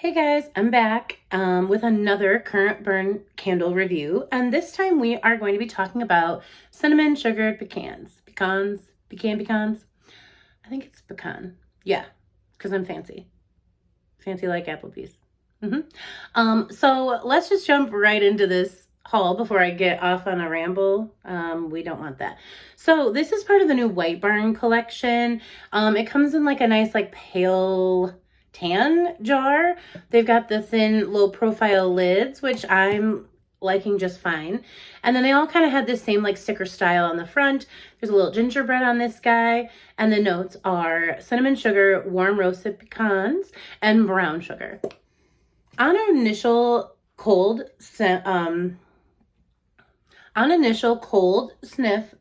Hey guys, I'm back with another current burn candle review, and this time we are going to be talking about cinnamon sugared pecans. Pecans. I think it's pecan. Yeah, because I'm fancy like Applebee's. So let's just jump right into this haul before I get off on a ramble. We don't want that. So this is part of the new White Barn collection. It comes in like a nice like pale tan jar. They've got the thin low profile lids, which I'm liking just fine. And then they all kind of had this same like sticker style on the front. There's a little gingerbread on this guy. And the notes are cinnamon sugar, warm roasted pecans, and brown sugar. On initial cold sniff,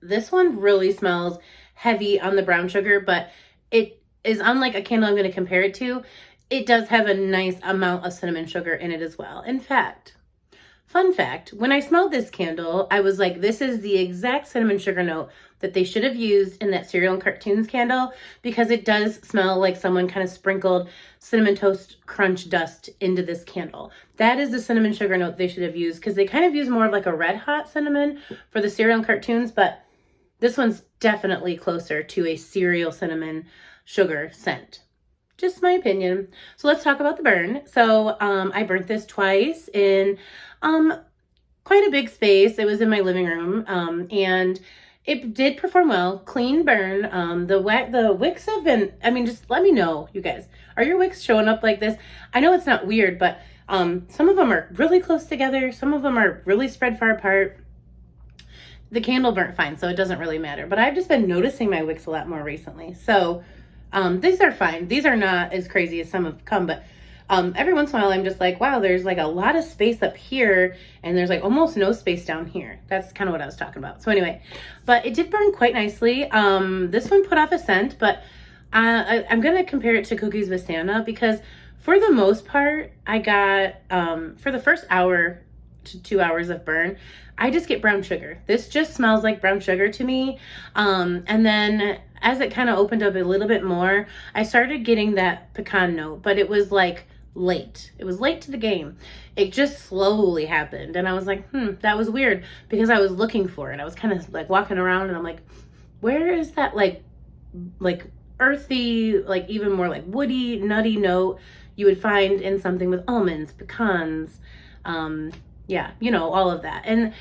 this one really smells heavy on the brown sugar, but it is unlike a candle I'm going to compare it to. It does have a nice amount of cinnamon sugar in it as well. In fact, fun fact, when I smelled this candle, I was like, this is the exact cinnamon sugar note that they should have used in that Cereal and Cartoons candle, because it does smell like someone kind of sprinkled cinnamon toast crunch dust into this candle. That is the cinnamon sugar note they should have used, because they kind of use more of like a red hot cinnamon for the Cereal and Cartoons, but this one's definitely closer to a cereal cinnamon sugar scent. Just my opinion. So let's talk about the burn. So I burnt this twice in quite a big space. It was in my living room, and it did perform well. Clean burn. The wicks have been, I mean, just let me know, you guys. Are your wicks showing up like this? I know it's not weird, but some of them are really close together. Some of them are really spread far apart. The candle burnt fine, so it doesn't really matter. But I've just been noticing my wicks a lot more recently. So these are fine. These are not as crazy as some have come, but every once in a while I'm just like, wow, there's like a lot of space up here and there's like almost no space down here. That's kind of what I was talking about. So anyway, but it did burn quite nicely. This one put off a scent, but I'm going to compare it to Cookies with Santa, because for the most part, I got, for the first hour to 2 hours of burn, I just get brown sugar. This just smells like brown sugar to me. And then as it kind of opened up a little bit more, I started getting that pecan note, but it was like late. It was late to the game. It just slowly happened. And I was like, that was weird, because I was looking for it. I was kind of like walking around and I'm like, where is that like earthy, like even more like woody, nutty note you would find in something with almonds, pecans, yeah, you know, all of that. And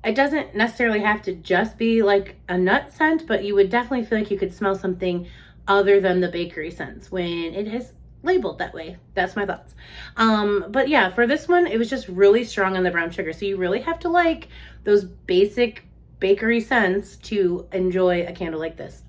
it doesn't necessarily have to just be like a nut scent, but you would definitely feel like you could smell something other than the bakery scents when it is labeled that way. That's my thoughts. But yeah, for this one, it was just really strong on the brown sugar. So you really have to like those basic bakery scents to enjoy a candle like this.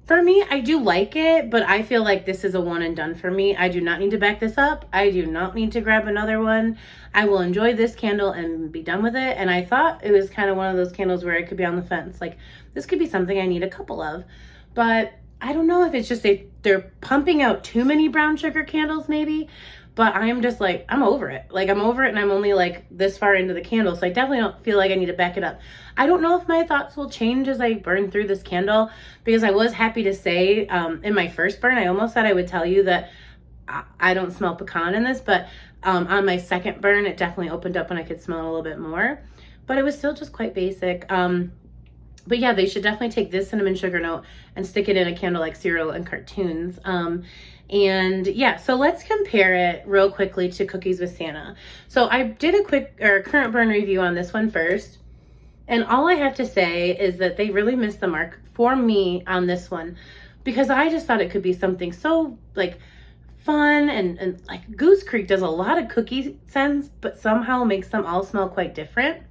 For me, I do like it, but I feel like this is a one and done for me. I do not need to back this up. I do not need to grab another one. I will enjoy this candle and be done with it. And I thought it was kind of one of those candles where it could be on the fence. Like, this could be something I need a couple of. But I don't know if it's just they're pumping out too many brown sugar candles maybe. But I'm just like, I'm over it. Like, I'm over it, and I'm only like this far into the candle. So I definitely don't feel like I need to back it up. I don't know if my thoughts will change as I burn through this candle, because I was happy to say in my first burn, I almost said I would tell you that I don't smell pecan in this. But on my second burn, it definitely opened up and I could smell it a little bit more. But it was still just quite basic. But yeah, they should definitely take this cinnamon sugar note and stick it in a candle like Cereal and Cartoons. And yeah, so let's compare it real quickly to Cookies with Santa. So I did a quick current burn review on this one first. And all I have to say is that they really missed the mark for me on this one, because I just thought it could be something so like fun, and like Goose Creek does a lot of cookie scents, but somehow makes them all smell quite different.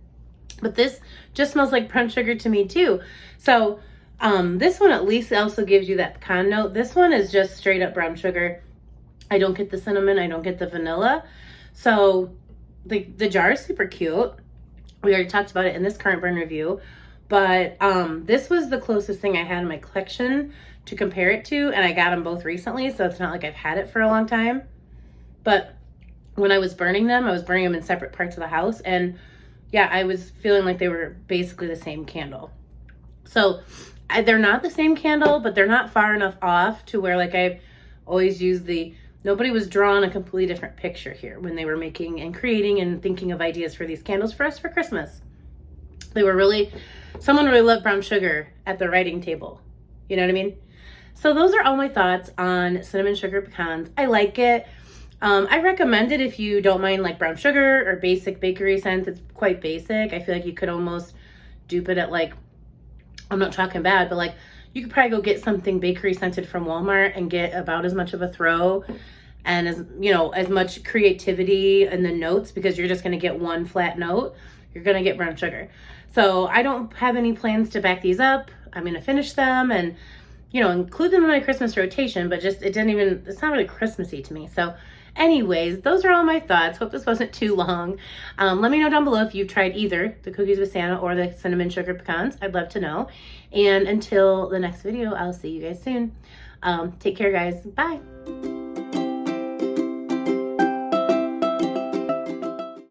But this just smells like brown sugar to me too. So this one at least also gives you that pecan note. This one is just straight up brown sugar. I don't get the cinnamon. I don't get the vanilla. So the jar is super cute. We already talked about it in this current burn review. But this was the closest thing I had in my collection to compare it to. And I got them both recently, so it's not like I've had it for a long time. But when I was burning them, I was burning them in separate parts of the house. And yeah, I was feeling like they were basically the same candle. So they're not the same candle, but they're not far enough off to where like I always use the Nobody was drawn a completely different picture here when they were making and creating and thinking of ideas for these candles for us for Christmas. They were really, someone really loved brown sugar at the writing table. You know what I mean? So those are all my thoughts on cinnamon sugar pecans. I like it. I recommend it if you don't mind like brown sugar or basic bakery scents. It's quite basic. I feel like you could almost dupe it at like, I'm not talking bad, but like you could probably go get something bakery scented from Walmart and get about as much of a throw and as, you know, as much creativity in the notes, because you're just going to get one flat note. You're going to get brown sugar. So I don't have any plans to back these up. I'm going to finish them and, you know, include them in my Christmas rotation, but just, it's not really Christmassy to me. So anyways, those are all my thoughts. Hope this wasn't too long. Let me know down below if you've tried either the cookies with Santa or the cinnamon sugar pecans. I'd love to know. And until the next video, I'll see you guys soon. Take care, guys. Bye.